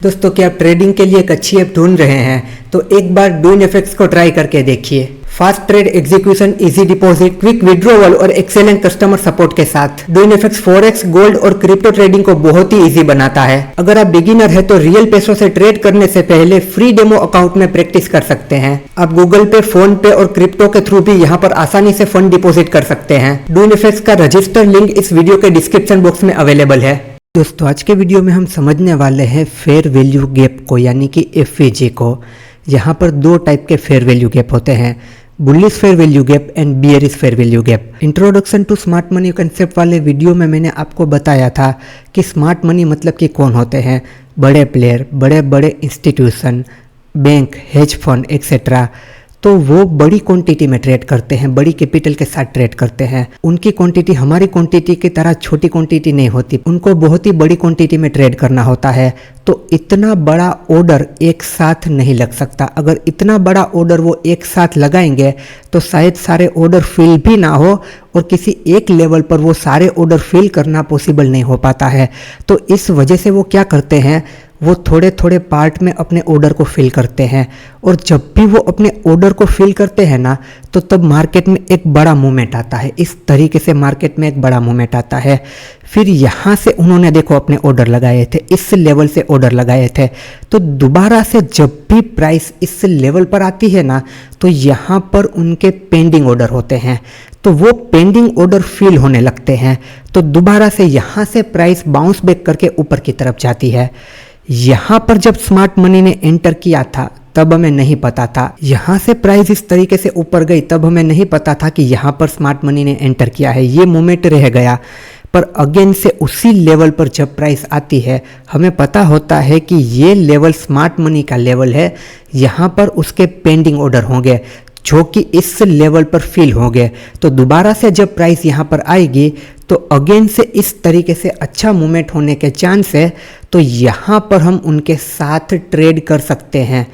दोस्तों क्या आप ट्रेडिंग के लिए एक अच्छी ऐप ढूंढ रहे हैं तो एक बार डूइनएफएक्स को ट्राई करके देखिए। Fast trade execution, easy deposit, quick withdrawal और एक्सेलेंट कस्टमर सपोर्ट के साथ डूइनएफएक्स फॉरेक्स, गोल्ड और क्रिप्टो ट्रेडिंग को बहुत ही इजी बनाता है। अगर आप बिगिनर है तो रियल पैसों से ट्रेड करने से पहले फ्री डेमो अकाउंट में प्रैक्टिस कर सकते हैं। आप गूगल पे, फोन पे और क्रिप्टो के थ्रू भी यहाँ पर आसानी से फंड डिपॉजिट कर सकते हैं। डूइनएफएक्स का रजिस्टर लिंक इस वीडियो के डिस्क्रिप्शन बॉक्स में अवेलेबल है। दोस्तों आज के वीडियो में हम समझने वाले हैं फेयर वैल्यू गैप को, यानी कि एफवीजी को। यहाँ पर दो टाइप के फेयर वैल्यू गैप होते हैं, bullish fair value gap and bearish fair value gap. Introduction to smart money concept वाले वीडियो में मैंने आपको बताया था कि स्मार्ट मनी मतलब कि कौन होते हैं। बड़े प्लेयर, बड़े बड़े institution, bank, hedge fund etcetera. तो वो बड़ी क्वांटिटी में ट्रेड करते हैं, बड़ी कैपिटल के साथ ट्रेड करते हैं। उनकी क्वांटिटी हमारी क्वांटिटी की तरह छोटी क्वांटिटी नहीं होती, उनको बहुत ही बड़ी क्वांटिटी में ट्रेड करना होता है। तो इतना बड़ा ऑर्डर एक साथ नहीं लग सकता। अगर इतना बड़ा ऑर्डर वो एक साथ लगाएंगे तो शायद सारे ऑर्डर फिल भी ना हो, और किसी एक लेवल पर वो सारे ऑर्डर फिल करना पॉसिबल नहीं हो पाता है। तो इस वजह से वो क्या करते हैं, वो थोड़े थोड़े पार्ट में अपने ऑर्डर को फिल करते हैं। और जब भी वो अपने ऑर्डर को फिल करते हैं ना, तो तब मार्केट में एक बड़ा मूवमेंट आता है। इस तरीके से मार्केट में एक बड़ा मूवमेंट आता है। फिर यहाँ से उन्होंने देखो अपने ऑर्डर लगाए थे, इस लेवल से ऑर्डर लगाए थे। तो दोबारा से जब भी प्राइस इस लेवल पर आती है ना, तो यहाँ पर उनके पेंडिंग ऑर्डर होते हैं। तो वो पेंडिंग ऑर्डर फिल होने लगते हैं। तो दोबारा से यहाँ से प्राइस बाउंस बैक करके ऊपर की तरफ जाती है। यहाँ पर जब स्मार्ट मनी ने एंटर किया था तब हमें नहीं पता था, यहाँ से प्राइस इस तरीके से ऊपर गई तब हमें नहीं पता था कि यहाँ पर स्मार्ट मनी ने एंटर किया है। ये मोमेंट रह गया। पर अगेन से उसी लेवल पर जब प्राइस आती है, हमें पता होता है कि ये लेवल स्मार्ट मनी का लेवल है। यहाँ पर उसके पेंडिंग ऑर्डर होंगे जो कि इस लेवल पर फिल हो गए। तो दोबारा से जब प्राइस यहाँ पर आएगी तो अगेन से इस तरीके से अच्छा मूवमेंट होने के चांस है। तो यहाँ पर हम उनके साथ ट्रेड कर सकते हैं।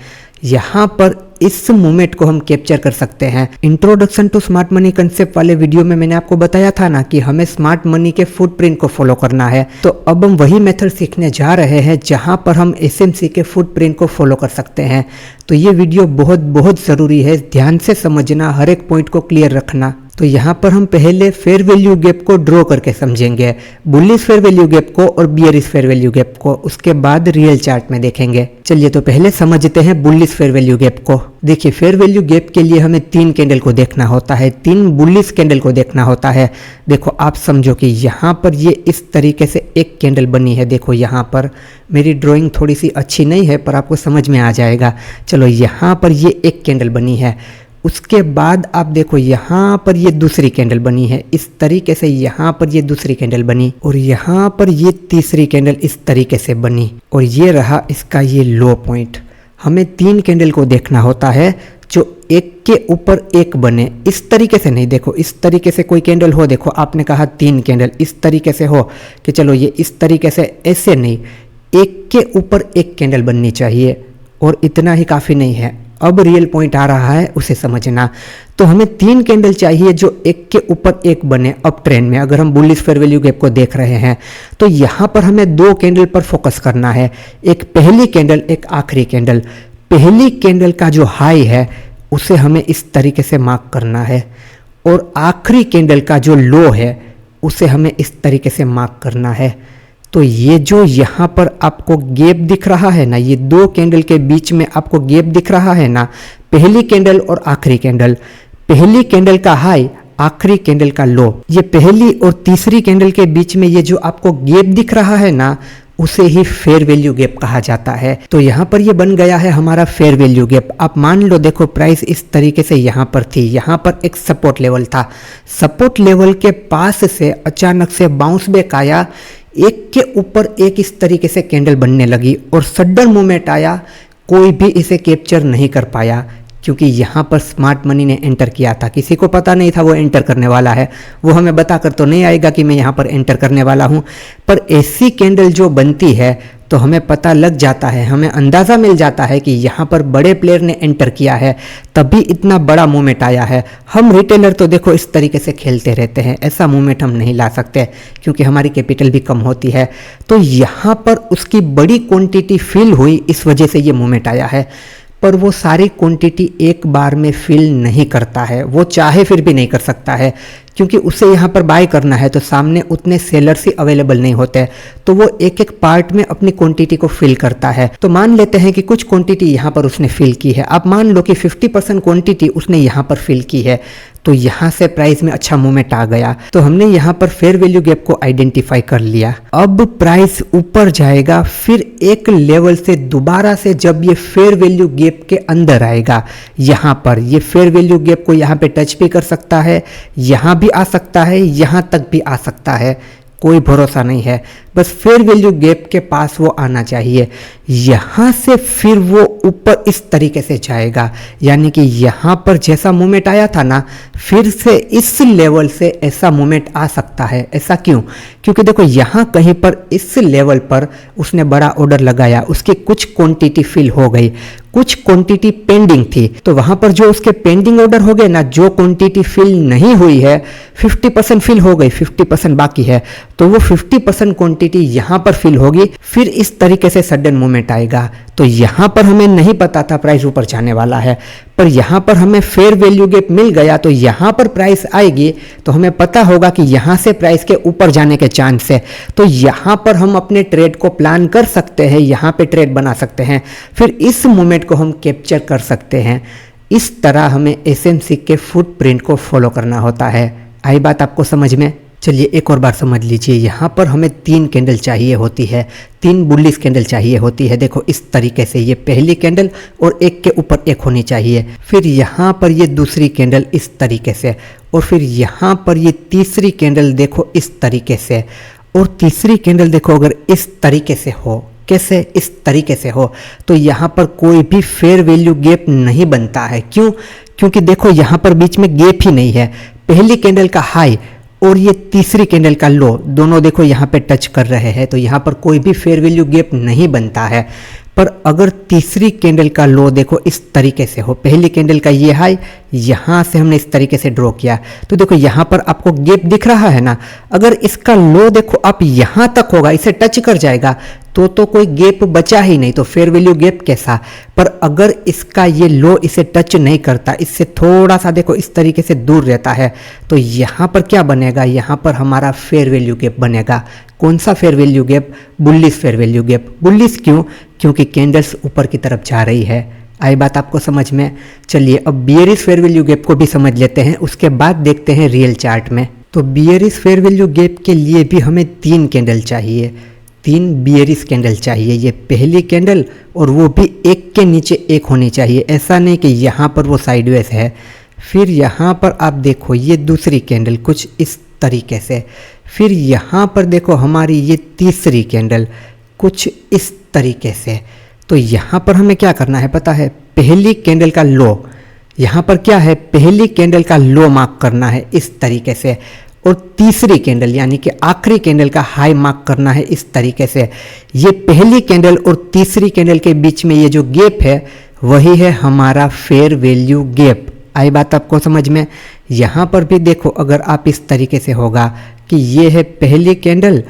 यहाँ पर इस मूवमेंट को हम कैप्चर कर सकते हैं। Introduction to smart money concept वाले वीडियो में मैंने आपको बताया था ना कि हमें स्मार्ट मनी के फुटप्रिंट को फॉलो करना है। तो अब हम वही मेथड सीखने जा रहे हैं जहां पर हम एसएमसी के फुटप्रिंट को फॉलो कर सकते हैं। तो ये वीडियो बहुत बहुत ज़रूरी है, ध्यान से समझना, हर एक पॉइंट को क्लियर रखना। तो यहाँ पर हम पहले फेयर वैल्यू गैप को ड्रॉ करके समझेंगे, बुलिश फेयर वैल्यू गैप को और बियरिश फेयर वैल्यू गैप को, उसके बाद रियल चार्ट में देखेंगे। चलिए तो पहले समझते हैं बुलिश फेयर वैल्यू गैप को। देखिए फेयर वैल्यू गैप के लिए हमें 3 कैंडल को देखना होता है, 3 बुलिश कैंडल को देखना होता है। देखो आप समझो कि यहाँ पर ये इस तरीके से एक कैंडल बनी है। देखो यहाँ पर मेरी ड्राइंग थोड़ी सी अच्छी नहीं है पर आपको समझ में आ जाएगा। चलो यहाँ पर ये एक कैंडल बनी है, उसके बाद आप देखो यहाँ पर ये दूसरी कैंडल बनी है इस तरीके से, यहाँ पर ये दूसरी कैंडल बनी और यहाँ पर ये तीसरी कैंडल इस तरीके से बनी, और ये रहा इसका ये लो पॉइंट। हमें 3 कैंडल को देखना होता है जो एक के ऊपर एक बने, इस तरीके से नहीं। देखो इस तरीके से कोई कैंडल हो, देखो आपने कहा 3 कैंडल इस तरीके से हो कि चलो ये इस तरीके से, ऐसे नहीं, एक के ऊपर एक कैंडल बननी चाहिए और इतना ही काफ़ी नहीं है। अब रियल पॉइंट आ रहा है, उसे समझना। तो हमें 3 कैंडल चाहिए जो एक के ऊपर एक बने अप ट्रेंड में। अगर हम बुलिश फेयर वैल्यू गैप को देख रहे हैं तो यहाँ पर हमें 2 कैंडल पर फोकस करना है, एक पहली कैंडल, एक आखिरी कैंडल। पहली कैंडल का जो हाई है उसे हमें इस तरीके से मार्क करना है, और आखिरी कैंडल का जो लो है उसे हमें इस तरीके से मार्क करना है। तो ये जो यहाँ पर आपको गैप दिख रहा है ना, ये 2 कैंडल के बीच में आपको गैप दिख रहा है ना, पहली कैंडल और आखिरी कैंडल, पहली कैंडल का हाई, आखिरी कैंडल का लो, ये पहली और तीसरी कैंडल के बीच में ये जो आपको गैप दिख रहा है ना, उसे ही फेयर वैल्यू गैप कहा जाता है। तो यहाँ पर ये बन गया है हमारा फेयर वैल्यू गैप। आप मान लो देखो प्राइस इस तरीके से यहाँ पर थी, यहाँ पर एक सपोर्ट लेवल था, सपोर्ट लेवल के पास से अचानक से बाउंस बैक आया, एक के ऊपर एक इस तरीके से कैंडल बनने लगी और सडन मूवमेंट आया। कोई भी इसे कैप्चर नहीं कर पाया क्योंकि यहाँ पर स्मार्ट मनी ने एंटर किया था। किसी को पता नहीं था वो एंटर करने वाला है, वो हमें बता कर तो नहीं आएगा कि मैं यहाँ पर एंटर करने वाला हूँ। पर ऐसी कैंडल जो बनती है तो हमें पता लग जाता है, हमें अंदाज़ा मिल जाता है कि यहाँ पर बड़े प्लेयर ने एंटर किया है तभी इतना बड़ा मूवमेंट आया है। हम रिटेलर तो देखो इस तरीके से खेलते रहते हैं, ऐसा मूवमेंट हम नहीं ला सकते क्योंकि हमारी कैपिटल भी कम होती है। तो यहाँ पर उसकी बड़ी क्वांटिटी फिल हुई, इस वजह से ये मूवमेंट आया है। पर वो सारी क्वांटिटी एक बार में फिल नहीं करता है, वो चाहे फिर भी नहीं कर सकता है क्योंकि उसे यहाँ पर बाय करना है तो सामने उतने सेलर्स ही अवेलेबल नहीं होते, तो वो एक एक पार्ट में अपनी क्वांटिटी को फिल करता है। तो मान लेते हैं कि कुछ क्वांटिटी यहाँ पर उसने फिल की है, आप मान लो कि 50% क्वांटिटी उसने यहाँ पर फिल की है, तो यहाँ से प्राइस में अच्छा मूवमेंट आ गया। तो हमने यहाँ पर फेयर वैल्यू गैप को आइडेंटिफाई कर लिया। अब प्राइस ऊपर जाएगा, फिर एक लेवल से दोबारा से जब ये फेयर वैल्यू गैप के अंदर आएगा, यहाँ पर ये फेयर वैल्यू गैप को यहाँ पे टच भी कर सकता है, यहाँ भी आ सकता है, यहाँ तक भी आ सकता है, कोई भरोसा नहीं है। बस फेयर वैल्यू गैप के पास वो आना चाहिए, यहाँ से फिर वो ऊपर इस तरीके से जाएगा, यानी कि यहाँ पर जैसा मूवमेंट आया था ना, फिर से इस लेवल से ऐसा मूवमेंट आ सकता है। ऐसा क्यों? क्योंकि देखो यहाँ कहीं पर इस लेवल पर उसने बड़ा ऑर्डर लगाया, उसकी कुछ क्वांटिटी फिल हो गई, कुछ क्वांटिटी पेंडिंग थी, तो वहां पर जो उसके पेंडिंग ऑर्डर हो गए ना, जो क्वांटिटी फिल नहीं हुई है 50% फिल हो गई, 50% बाकी है, तो वो 50% क्वांटिटी यहाँ पर फिल होगी, फिर इस तरीके से सडन मूवमेंट आएगा। तो यहाँ पर हमें नहीं पता था प्राइस ऊपर जाने वाला है, पर यहाँ पर हमें फेयर वैल्यू गैप मिल गया, तो यहाँ पर प्राइस आएगी तो हमें पता होगा कि यहाँ से प्राइस के ऊपर जाने के चांस है। तो यहाँ पर हम अपने ट्रेड को प्लान कर सकते हैं, यहाँ पे ट्रेड बना सकते हैं, फिर इस मूवमेंट को हम कैप्चर कर सकते हैं। इस तरह हमें एसएमसी के फुटप्रिंट को फॉलो करना होता है। आई बात आपको समझ में? चलिए एक और बार समझ लीजिए, यहाँ पर हमें 3 कैंडल चाहिए होती है, 3 बुलिश कैंडल चाहिए होती है। देखो इस तरीके से, ये पहली कैंडल और एक के ऊपर एक होनी चाहिए, फिर यहाँ पर ये दूसरी कैंडल इस तरीके से, और फिर यहाँ पर ये तीसरी कैंडल देखो इस तरीके से, और तीसरी कैंडल देखो अगर इस तरीके से हो, कैसे? इस तरीके से हो, तो यहाँ पर कोई भी फेयर वैल्यू गैप नहीं बनता है। क्यों? क्योंकि देखो यहाँ पर बीच में गैप ही नहीं है। पहली कैंडल का हाई और ये तीसरी कैंडल का लो, दोनों देखो यहाँ पे टच कर रहे हैं, तो यहाँ पर कोई भी फेयर वैल्यू गैप नहीं बनता है। पर अगर तीसरी कैंडल का लो देखो इस तरीके से हो, पहली कैंडल का ये हाई यहाँ से हमने इस तरीके से ड्रॉ किया, तो देखो यहाँ पर आपको गैप दिख रहा है ना, अगर इसका लो देखो आप यहाँ तक होगा, इसे टच कर जाएगा, तो कोई गैप बचा ही नहीं, तो फेयर वैल्यू गैप कैसा? पर अगर इसका ये लो इसे टच नहीं करता, इससे थोड़ा सा देखो इस तरीके से दूर रहता है, तो यहाँ पर क्या बनेगा? यहाँ पर हमारा फेयर वैल्यू गैप बनेगा। कौन सा fair value gap? Bullish fair value gap. Bullish क्यों? क्योंकि कैंडल्स ऊपर की तरफ जा रही है। आई बात आपको समझ में? चलिए अब बियरिश फेयर वैल्यू गैप को भी समझ लेते हैं, उसके बाद देखते हैं रियल चार्ट में। तो बियरिश फेयर वैल्यू गैप के लिए भी हमें 3 कैंडल चाहिए, 3 बियरिश कैंडल चाहिए। ये पहली कैंडल और वो भी एक के नीचे एक होनी चाहिए, ऐसा नहीं कि यहाँ पर वो साइडवेज है। फिर यहाँ पर आप देखो ये दूसरी कैंडल कुछ इस तरीके से, फिर यहाँ पर देखो हमारी ये तीसरी कैंडल कुछ इस तरीके से। तो यहाँ पर हमें क्या करना है पता है? पहली कैंडल का लो, यहाँ पर क्या है? पहली कैंडल का लो मार्क करना है इस तरीके से, और तीसरी कैंडल यानी कि आखिरी कैंडल का हाई मार्क करना है इस तरीके से। ये पहली कैंडल और तीसरी कैंडल के बीच में ये जो गैप है वही है हमारा फेयर वैल्यू गैप। आई बात आपको समझ में? यहाँ पर भी देखो अगर आप इस तरीके से होगा कि ये है पहली कैंडल,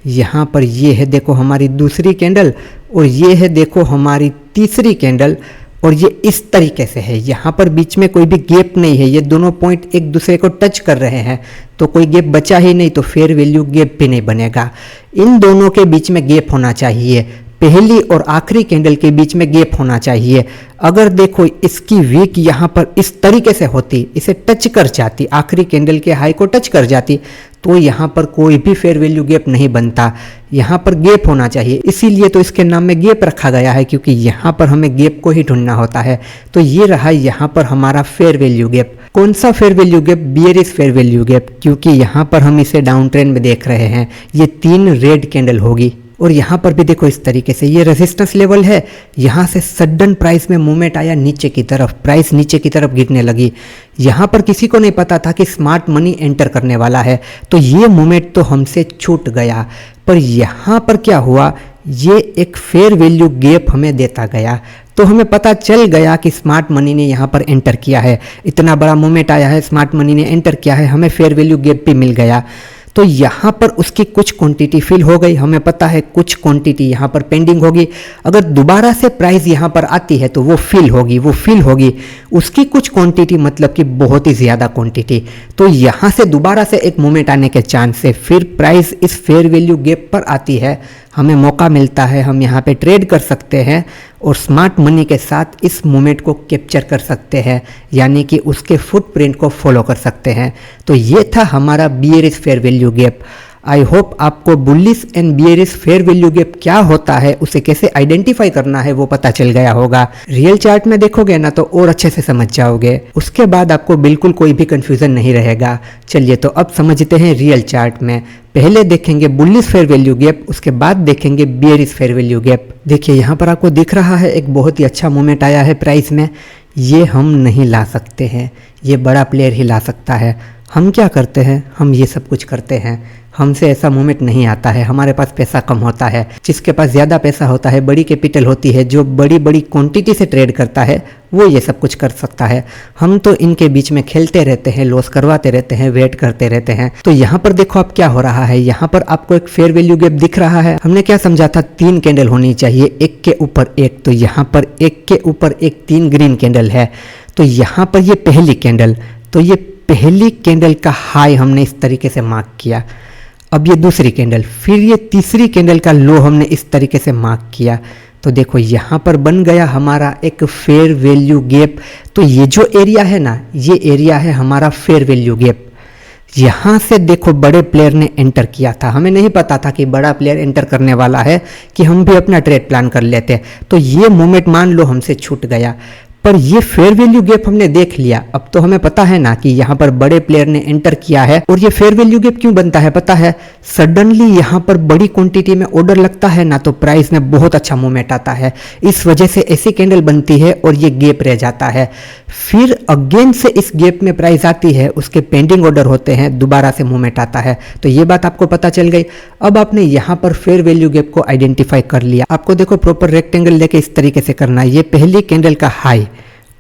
यहाँ पर ये है देखो हमारी दूसरी कैंडल, और ये है देखो हमारी तीसरी कैंडल, और ये इस तरीके से है। यहाँ पर बीच में कोई भी गैप नहीं है, ये दोनों पॉइंट एक दूसरे को टच कर रहे हैं, तो कोई गैप बचा ही नहीं, तो फेयर वैल्यू गैप भी नहीं बनेगा। इन दोनों के बीच में गैप होना चाहिए, पहली और आखिरी कैंडल के बीच में गैप होना चाहिए। अगर देखो इसकी वीक यहाँ पर इस तरीके से होती, इसे टच कर जाती, आखिरी कैंडल के हाई को टच कर जाती, तो यहाँ पर कोई भी फेयर वैल्यू गैप नहीं बनता। यहाँ पर गैप होना चाहिए, इसीलिए तो इसके नाम में गैप रखा गया है, क्योंकि यहाँ पर हमें गैप को ही ढूंढना होता है। तो ये रहा यहाँ पर हमारा फेयर वैल्यू गैप। कौन सा fair value gap? Bearish fair value gap, क्योंकि यहाँ पर हम इसे डाउन ट्रेंड में देख रहे हैं। ये 3 रेड कैंडल होगी, और यहाँ पर भी देखो इस तरीके से ये रेजिस्टेंस लेवल है, यहाँ से सडन प्राइस में मूवमेंट आया नीचे की तरफ, प्राइस नीचे की तरफ गिरने लगी। यहाँ पर किसी को नहीं पता था कि स्मार्ट मनी एंटर करने वाला है, तो ये मूवमेंट तो हमसे छूट गया। पर यहाँ पर क्या हुआ? ये एक फेयर वैल्यू गैप हमें देता गया, तो हमें पता चल गया कि स्मार्ट मनी ने यहाँ पर एंटर किया है। इतना बड़ा मूवमेंट आया है, स्मार्ट मनी ने एंटर किया है, हमें फेयर वैल्यू गैप भी मिल गया। तो यहाँ पर उसकी कुछ क्वांटिटी फिल हो गई, हमें पता है कुछ क्वांटिटी यहाँ पर पेंडिंग होगी। अगर दोबारा से प्राइस यहाँ पर आती है तो वो फिल होगी उसकी कुछ क्वांटिटी, मतलब कि बहुत ही ज़्यादा क्वांटिटी। तो यहाँ से दोबारा से एक मूवमेंट आने के चांस से फिर प्राइस इस फेयर वैल्यू गैप पर आती है, हमें मौका मिलता है, हम यहाँ पे ट्रेड कर सकते हैं और स्मार्ट मनी के साथ इस मूवमेंट को कैप्चर कर सकते हैं, यानी कि उसके फुटप्रिंट को फॉलो कर सकते हैं। तो ये था हमारा bearish fair value gap. I hope आपको bullish and bearish fair value gap क्या होता है, उसे कैसे आइडेंटिफाई करना है वो पता चल गया होगा। रियल चार्ट में देखोगे ना तो और अच्छे से समझ जाओगे, उसके बाद आपको बिल्कुल कोई भी कंफ्यूजन नहीं रहेगा। चलिए तो अब समझते हैं रियल चार्ट में। पहले देखेंगे बुलिश फेयर वैल्यू गैप, उसके बाद देखेंगे बियरिश फेयर वैल्यू गैप। देखिए यहाँ पर आपको दिख रहा है एक बहुत ही अच्छा मूवमेंट आया है प्राइस में, ये हम नहीं ला सकते हैं, ये बड़ा प्लेयर ही ला सकता है। हम क्या करते हैं, हम ये सब कुछ करते हैं, हमसे ऐसा मूवमेंट नहीं आता है, हमारे पास पैसा कम होता है। जिसके पास ज़्यादा पैसा होता है, बड़ी कैपिटल होती है, जो बड़ी बड़ी क्वांटिटी से ट्रेड करता है, वो ये सब कुछ कर सकता है। हम तो इनके बीच में खेलते रहते हैं, लॉस करवाते रहते हैं, वेट करते रहते हैं। तो यहाँ पर देखो अब क्या हो रहा है, यहाँ पर आपको एक फेयर वैल्यू गैप दिख रहा है। हमने क्या समझा था, 3 कैंडल होनी चाहिए, एक के ऊपर एक। तो यहाँ पर एक के ऊपर एक 3 ग्रीन कैंडल है। तो यहाँ पर ये पहली कैंडल, तो ये पहली कैंडल का हाई हमने इस तरीके से मार्क किया। अब ये दूसरी कैंडल, फिर ये तीसरी कैंडल का लो हमने इस तरीके से मार्क किया। तो देखो यहाँ पर बन गया हमारा एक फेयर वैल्यू गैप। तो ये जो एरिया है ना, ये एरिया है हमारा फेयर वैल्यू गैप। यहाँ से देखो बड़े प्लेयर ने एंटर किया था, हमें नहीं पता था कि बड़ा प्लेयर एंटर करने वाला है कि हम भी अपना ट्रेड प्लान कर लेते। तो ये मूवमेंट मान लो हमसे छूट गया, पर ये फेयर वैल्यू गैप हमने देख लिया। अब तो हमें पता है ना कि यहाँ पर बड़े प्लेयर ने एंटर किया है। और ये फेयर वैल्यू गैप क्यों बनता है पता है, सडनली यहाँ पर बड़ी क्वांटिटी में ऑर्डर लगता है ना, तो प्राइस में बहुत अच्छा मूवमेंट आता है। इस वजह से ऐसी कैंडल बनती है और ये गैप रह जाता है। फिर अगेन से इस गैप में प्राइस आती है, उसके पेंडिंग ऑर्डर होते हैं, दोबारा से मूवमेंट आता है। तो ये बात आपको पता चल गई। अब आपने यहाँ पर फेयर वैल्यू गैप को आइडेंटिफाई कर लिया। आपको देखो प्रॉपर रेक्टेंगल लेके इस तरीके से करना है। ये पहली कैंडल का हाई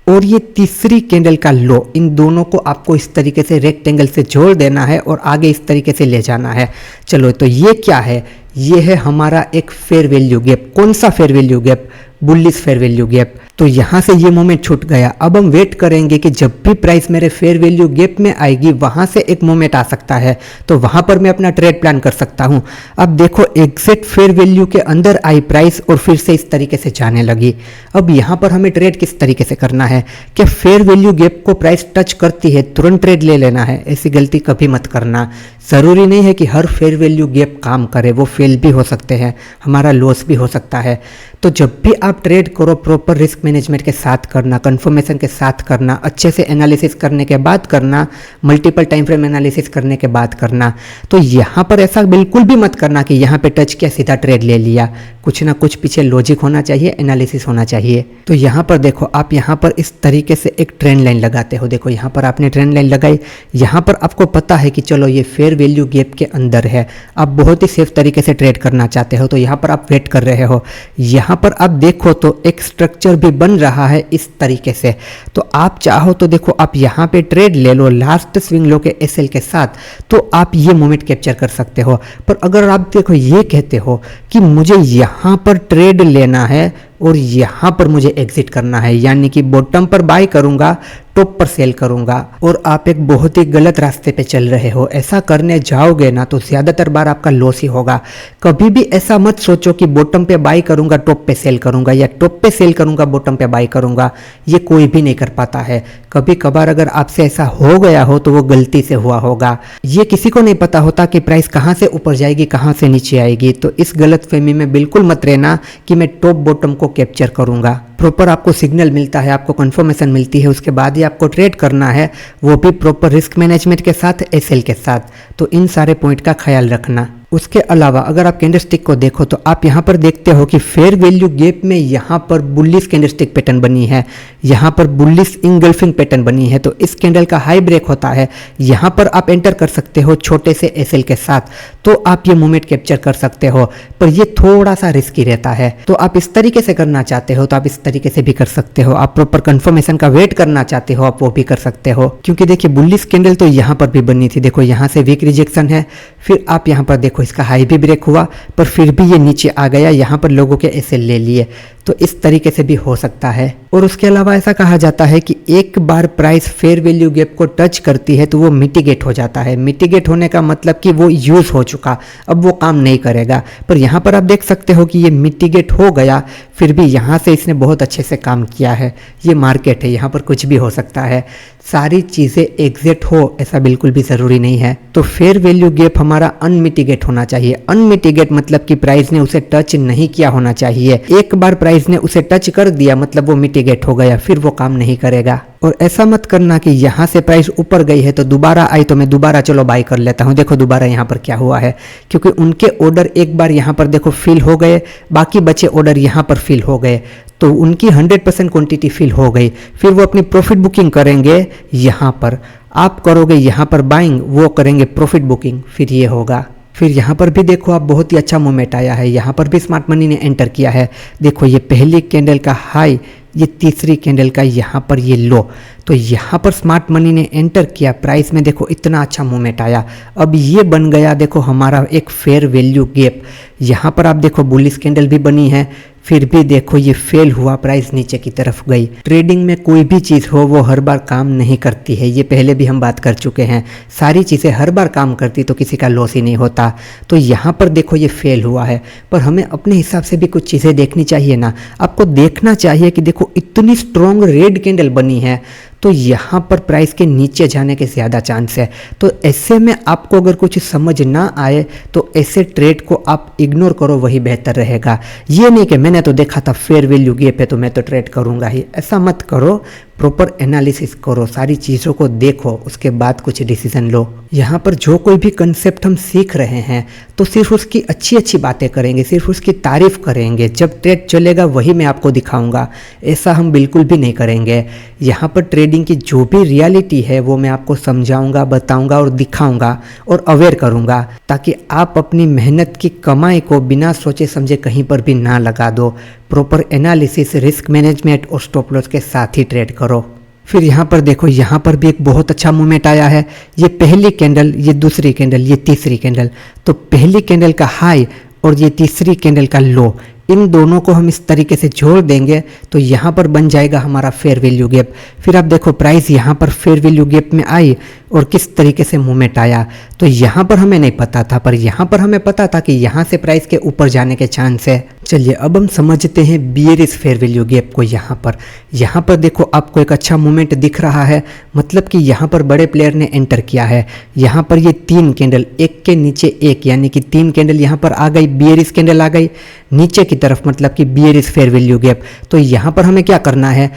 और ये तीसरी कैंडल का लो, इन दोनों को आपको इस तरीके से रेक्टेंगल से जोड़ देना है और आगे इस तरीके से ले जाना है। चलो तो ये क्या है, ये है हमारा एक फेयर वैल्यू गैप। कौन सा fair value gap, bullish fair value gap. तो यहाँ से ये मूवमेंट छूट गया। अब हम वेट करेंगे कि जब भी प्राइस मेरे फेयर वैल्यू गैप में आएगी, वहाँ से एक मूवमेंट आ सकता है, तो वहाँ पर मैं अपना ट्रेड प्लान कर सकता हूँ। अब देखो एग्जैक्ट फेयर वैल्यू के अंदर आई प्राइस और फिर से इस तरीके से जाने लगी। अब यहाँ पर हमें ट्रेड किस तरीके से करना है कि फेयर वैल्यू गैप को प्राइस टच करती है तुरंत ट्रेड ले लेना है। ऐसी गलती कभी मत करना। ज़रूरी नहीं है कि हर फेयर वैल्यू गैप काम करे, वो फेल भी हो सकते हैं, हमारा लॉस भी हो सकता है। तो जब भी आप ट्रेड करो प्रॉपर रिस्क मैनेजमेंट के साथ करना, कंफर्मेशन के साथ करना, अच्छे से एनालिसिस करने के बाद करना, मल्टीपल टाइम फ्रेम एनालिसिस करने के बाद करना। तो यहाँ पर ऐसा बिल्कुल भी मत करना कि यहाँ पे टच किया सीधा ट्रेड ले लिया। कुछ ना कुछ पीछे लॉजिक होना चाहिए, एनालिसिस होना चाहिए। तो यहाँ पर देखो आप यहाँ पर इस तरीके से एक ट्रेंड लाइन लगाते हो। देखो यहाँ पर आपने ट्रेंड लाइन लगाई, यहाँ पर आपको पता है कि चलो ये फेयर वैल्यू गैप के अंदर है। आप बहुत ही सेफ तरीके से ट्रेड करना चाहते हो, तो यहाँ पर आप वेट कर रहे हो। यहाँ पर आप देखो तो एक स्ट्रक्चर भी बन रहा है इस तरीके से। तो आप चाहो तो देखो आप यहाँ पे ट्रेड ले लो लास्ट स्विंग लो के एसएल के साथ, तो आप ये मोमेंट कैप्चर कर सकते हो। पर अगर आप देखो ये कहते हो कि मुझे यहाँ पर ट्रेड लेना है और यहाँ पर मुझे एग्जिट करना है, यानी कि बॉटम पर बाय करूँगा, टॉप पर सेल करूँगा, और आप एक बहुत ही गलत रास्ते पे चल रहे हो। ऐसा करने जाओगे ना तो ज़्यादातर बार आपका लॉस ही होगा। कभी भी ऐसा मत सोचो कि बॉटम पे बाय करूँगा टॉप पे सेल करूँगा, या टॉप पे सेल करूँगा बॉटम पे बाय करूँगा। ये कोई भी नहीं कर पाता है। कभी कभार अगर आपसे ऐसा हो गया हो तो वो गलती से हुआ होगा। ये किसी को नहीं पता होता कि प्राइस कहाँ से ऊपर जाएगी, कहाँ से नीचे आएगी। तो इस गलतफहमी में बिल्कुल मत रहना कि मैं टॉप बॉटम को कैप्चर करूँगा। प्रॉपर आपको सिग्नल मिलता है, आपको कंफर्मेशन मिलती है, उसके बाद ही आपको ट्रेड करना है, वो भी प्रॉपर रिस्क मैनेजमेंट के साथ, एसएल के साथ। तो इन सारे पॉइंट का ख्याल रखना। उसके अलावा अगर आप कैंडलस्टिक को देखो तो आप यहाँ पर देखते हो कि फेयर वैल्यू गैप में यहाँ पर बुलिश कैंडलस्टिक पैटर्न बनी है, यहाँ पर बुलिश इंगल्फिंग पैटर्न बनी है। तो इस कैंडल का हाई ब्रेक होता है, यहाँ पर आप एंटर कर सकते हो छोटे से एसएल के साथ, तो आप ये मूवमेंट कैप्चर कर सकते हो, पर ये थोड़ा सा रिस्की रहता है। तो आप इस तरीके से करना चाहते हो तो आप इस तरीके से भी कर सकते हो, आप प्रॉपर कंफर्मेशन का वेट करना चाहते हो आप वो भी कर सकते हो। क्योंकि देखिए बुलिश कैंडल तो यहाँ पर भी बनी थी, देखो यहाँ से वीक रिजेक्शन है, फिर आप यहाँ पर देखो इसका हाई भी ब्रेक हुआ, पर फिर भी ये नीचे आ गया, यहाँ पर लोगों के एसएल ले लिए। तो इस तरीके से भी हो सकता है। और उसके अलावा ऐसा कहा जाता है कि एक बार प्राइस फेयर वैल्यू गैप को टच करती है तो वो मिटिगेट हो जाता है। मिटिगेट होने का मतलब कि वो यूज हो चुका, अब वो काम नहीं करेगा। पर यहाँ पर आप देख सकते हो कि ये मिटिगेट हो गया, फिर भी यहाँ से इसने बहुत अच्छे से काम किया है। ये मार्केट है, यहाँ पर कुछ भी हो सकता है, सारी चीज़ें एग्जैक्ट हो ऐसा बिल्कुल भी ज़रूरी नहीं है। तो फेयर वैल्यू गैप हमारा अनमिटिगेट होना चाहिए। अनमिटिगेट मतलब कि प्राइस ने उसे टच नहीं किया होना चाहिए। एक बार प्राइस ने उसे टच कर दिया मतलब वो मिटिगेट हो गया, फिर वो काम नहीं करेगा। और ऐसा मत करना कि यहाँ से प्राइस ऊपर गई है तो दोबारा आई तो मैं दोबारा चलो बाई कर लेता हूँ। देखो दोबारा यहाँ पर क्या हुआ है, क्योंकि उनके ऑर्डर एक बार यहाँ पर देखो फिल हो गए, बाकी बचे ऑर्डर यहाँ पर फिल हो गए, तो उनकी 100% क्वांटिटी फिल हो गई। फिर वो अपनी प्रॉफिट बुकिंग करेंगे यहाँ पर, आप करोगे यहाँ पर बाइंग, वो करेंगे प्रॉफिट बुकिंग, फिर ये होगा। फिर यहाँ पर भी देखो आप बहुत ही अच्छा मूवमेंट आया है, यहाँ पर भी स्मार्ट मनी ने एंटर किया है। देखो ये पहली कैंडल का हाई, ये तीसरी कैंडल का यहाँ पर ये लो, तो यहाँ पर स्मार्ट मनी ने एंटर किया, प्राइस में देखो इतना अच्छा मूवमेंट आया। अब ये बन गया देखो हमारा एक फेयर वैल्यू गैप। यहाँ पर आप देखो बुलिश कैंडल भी बनी है, फिर भी देखो ये फेल हुआ, प्राइस नीचे की तरफ गई। ट्रेडिंग में कोई भी चीज़ हो वो हर बार काम नहीं करती है, ये पहले भी हम बात कर चुके हैं। सारी चीज़ें हर बार काम करती तो किसी का लॉस ही नहीं होता। तो यहाँ पर देखो ये फेल हुआ है, पर हमें अपने हिसाब से भी कुछ चीज़ें देखनी चाहिए ना। आपको देखना चाहिए कि देखो इतनी स्ट्रॉन्ग रेड कैंडल बनी है, तो यहाँ पर प्राइस के नीचे जाने के ज़्यादा चांस है। तो ऐसे में आपको अगर कुछ समझ ना आए तो ऐसे ट्रेड को आप इग्नोर करो, वही बेहतर रहेगा। ये नहीं कि मैंने तो देखा था फेयर वैल्यू गैप है तो मैं तो ट्रेड करूँगा ही, ऐसा मत करो। प्रॉपर एनालिसिस करो, सारी चीज़ों को देखो, उसके बाद कुछ डिसीजन लो। यहाँ पर जो कोई भी कंसेप्ट हम सीख रहे हैं तो सिर्फ उसकी अच्छी अच्छी बातें करेंगे, सिर्फ उसकी तारीफ करेंगे। जब ट्रेड चलेगा वही मैं आपको दिखाऊंगा, ऐसा हम बिल्कुल भी नहीं करेंगे। यहाँ पर ट्रेडिंग की जो भी रियलिटी है वो मैं आपको समझाऊंगा, बताऊंगा और दिखाऊंगा और अवेयर करूंगा, ताकि आप अपनी मेहनत की कमाई को बिना सोचे समझे कहीं पर भी ना लगा दो। प्रॉपर एनालिसिस, रिस्क मैनेजमेंट और स्टॉप लॉस के साथ ही ट्रेड करो। फिर यहाँ पर देखो, यहाँ पर भी एक बहुत अच्छा मूवमेंट आया है। ये पहली कैंडल, ये दूसरी कैंडल, ये तीसरी कैंडल, तो पहली कैंडल का हाई और ये तीसरी कैंडल का लो, इन दोनों को हम इस तरीके से जोड़ देंगे तो यहाँ पर बन जाएगा हमारा फेयर वैल्यू गैप। फिर आप देखो प्राइस यहाँ पर फेयर वैल्यू गैप में आई और किस तरीके से मूवमेंट आया। तो यहाँ पर हमें नहीं पता था, पर यहाँ पर हमें पता था कि यहाँ से प्राइस के ऊपर जाने के चांस है। चलिए अब हम समझते हैं बियरिश फेयर वैल्यू गैप को। यहाँ पर देखो आपको एक अच्छा मूवमेंट दिख रहा है, मतलब कि यहाँ पर बड़े प्लेयर ने एंटर किया है। यहाँ पर ये तीन कैंडल एक के नीचे एक, यानी कि तीन कैंडल यहाँ पर आ गई, बियरिश कैंडल आ गई नीचे की तरफ, मतलब कि बियरिश फेयर वैल्यू गैप। तो यहाँ पर हमें क्या करना है,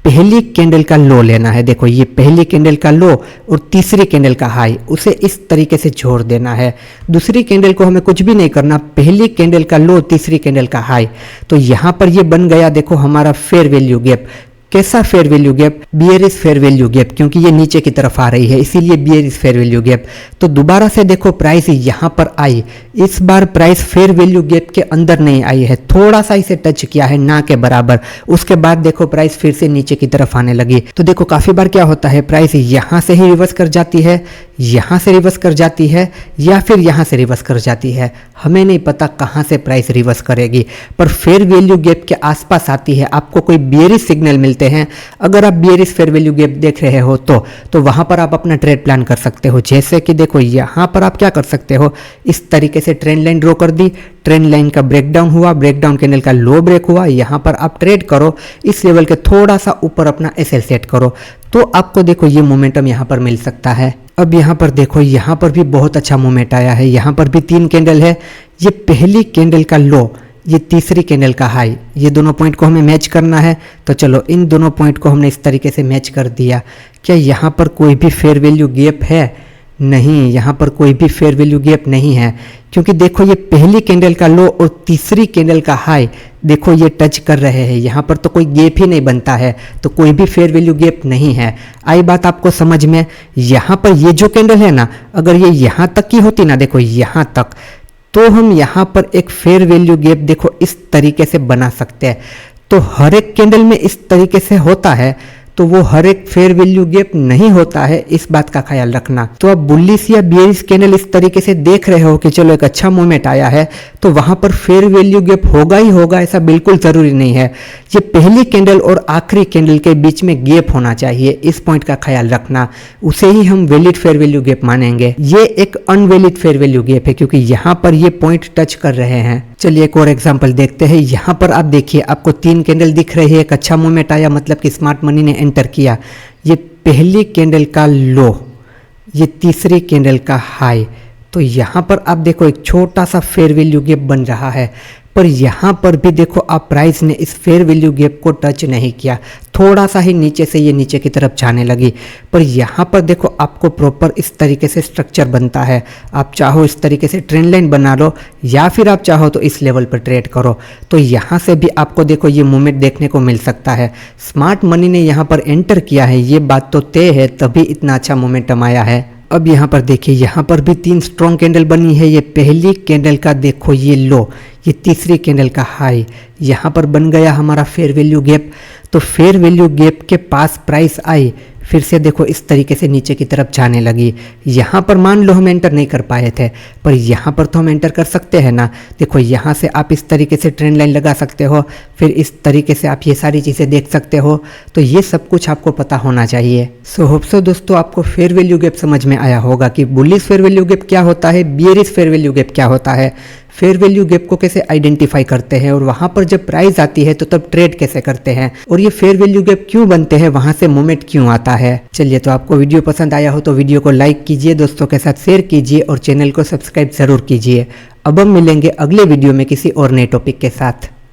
पहली कैंडल का लो लेना है। देखो ये पहली कैंडल का लो और तीसरी कैंडल का हाई, उसे इस तरीके से जोड़ देना है। दूसरी कैंडल को हमें कुछ भी नहीं करना, पहली कैंडल का लो, तीसरी कैंडल का हाई। तो यहाँ पर ये बन गया देखो हमारा फेयर वैल्यू गैप। कैसा fair value gap, bearish fair value gap, क्योंकि ये नीचे की तरफ आ रही है इसीलिए बियरिश फेयर वैल्यू गैप। तो दोबारा से देखो प्राइस यहाँ पर आई, इस बार प्राइस फेयर वैल्यू गैप के अंदर नहीं आई है, थोड़ा सा इसे टच किया है ना के बराबर। उसके बाद देखो प्राइस फिर से नीचे की तरफ आने लगी। तो देखो काफी बार क्या होता है, प्राइस यहाँ से ही रिवर्स कर जाती है, यहाँ से रिवर्स कर जाती है, या फिर यहाँ से रिवर्स कर जाती है। हमें नहीं पता कहाँ से प्राइस रिवर्स करेगी, पर फेयर वैल्यू गैप के आसपास आती है। आपको कोई बियरिश सिग्नल मिलते हैं, अगर आप बियरिश फेयर वैल्यू गैप देख रहे हो तो वहां पर आप अपना ट्रेड प्लान कर सकते हो। जैसे कि देखो यहाँ पर आप क्या कर सकते हो, इस तरीके से ट्रेंड लाइन ड्रॉ कर दी, ट्रेंड लाइन का ब्रेकडाउन हुआ, ब्रेकडाउन कैंडल का लो ब्रेक हुआ, यहाँ पर आप ट्रेड करो, इस लेवल के थोड़ा सा ऊपर अपना एसएल सेट करो, तो आपको देखो ये मोमेंटम यहाँ पर मिल सकता है। अब यहाँ पर देखो, यहाँ पर भी बहुत अच्छा मोमेंट आया है। यहाँ पर भी तीन कैंडल है, ये पहली कैंडल का लो, ये तीसरी कैंडल का हाई, ये दोनों पॉइंट को हमें मैच करना है। तो चलो इन दोनों पॉइंट को हमने इस तरीके से मैच कर दिया। क्या यहाँ पर कोई भी फेयर वैल्यू गैप है? नहीं, यहाँ पर कोई भी फेयर वैल्यू गैप नहीं है, क्योंकि देखो ये पहली कैंडल का लो और तीसरी कैंडल का हाई देखो ये टच कर रहे हैं, यहाँ पर तो कोई गैप ही नहीं बनता है, तो कोई भी फेयर वैल्यू गैप नहीं है। आई बात आपको समझ में? यहाँ पर ये जो कैंडल है ना, अगर ये यहाँ तक की होती ना, देखो यहाँ तक, तो हम यहाँ पर एक फेयर वैल्यू गैप देखो इस तरीके से बना सकते हैं। तो हर एक कैंडल में इस तरीके से होता है, तो वो हर एक फेयर वैल्यू गैप नहीं होता है, इस बात का ख्याल रखना। तो अब बुलिश या बेयरिश कैंडल इस तरीके से देख रहे हो कि चलो एक अच्छा मूवमेंट आया है, तो वहां पर फेयर वैल्यू गैप होगा ही होगा, ऐसा बिल्कुल जरूरी नहीं है। ये पहली कैंडल और आखिरी कैंडल के बीच में गैप होना चाहिए, इस पॉइंट का ख्याल रखना, उसे ही हम वैलिड फेयर वैल्यू गैप मानेंगे। ये एक अनवैलिड फेयर वैल्यू गैप है, क्योंकि यहाँ पर ये पॉइंट टच कर रहे हैं। चलिए एक और एग्जांपल देखते हैं। यहाँ पर आप देखिए, आपको 3 कैंडल दिख रही है, एक अच्छा मूवमेंट आया, मतलब कि स्मार्ट मनी ने एंटर किया। ये पहली कैंडल का लो, ये तीसरी कैंडल का हाई, तो यहाँ पर आप देखो एक छोटा सा फेयर वैल्यू गैप बन रहा है, पर यहाँ पर भी देखो आप प्राइस ने इस फेयर वैल्यू गैप को टच नहीं किया, थोड़ा सा ही नीचे से ये नीचे की तरफ जाने लगी। पर यहाँ पर देखो आपको प्रॉपर इस तरीके से स्ट्रक्चर बनता है, आप चाहो इस तरीके से ट्रेंड लाइन बना लो, या फिर आप चाहो तो इस लेवल पर ट्रेड करो, तो यहाँ से भी आपको देखो ये मूवमेंट देखने को मिल सकता है। स्मार्ट मनी ने यहाँ पर एंटर किया है, ये बात तो तय है, तभी इतना अच्छा मोमेंटम आया है। अब यहाँ पर देखिए, यहाँ पर भी 3 स्ट्रॉन्ग कैंडल बनी है। ये पहली कैंडल का देखो ये लो, ये तीसरी कैंडल का हाई, यहाँ पर बन गया हमारा फेयर वैल्यू गैप। तो फेयर वैल्यू गैप के पास प्राइस आई, फिर से देखो इस तरीके से नीचे की तरफ जाने लगी। यहाँ पर मान लो हम एंटर नहीं कर पाए थे, पर यहाँ पर तो हम एंटर कर सकते हैं ना। देखो यहाँ से आप इस तरीके से ट्रेंड लाइन लगा सकते हो, फिर इस तरीके से आप ये सारी चीज़ें देख सकते हो, तो ये सब कुछ आपको पता होना चाहिए। सो होप सो दोस्तों आपको फेयर वैल्यू गैप समझ में आया होगा कि बुलिश फेयर वैल्यू गैप क्या होता है, बियरिश फेयर वैल्यू गैप क्या होता है, फेयर वैल्यू गैप को कैसे आइडेंटिफाई करते हैं, और वहां पर जब प्राइस आती है तो तब ट्रेड कैसे करते हैं, और ये फेयर वैल्यू गैप क्यों बनते हैं, वहां से मूवमेंट क्यों आता है। चलिए, तो आपको वीडियो पसंद आया हो तो वीडियो को लाइक कीजिए, दोस्तों के साथ शेयर कीजिए और चैनल को सब्सक्राइब जरूर कीजिए। अब हम मिलेंगे अगले वीडियो में किसी और नए टॉपिक के साथ।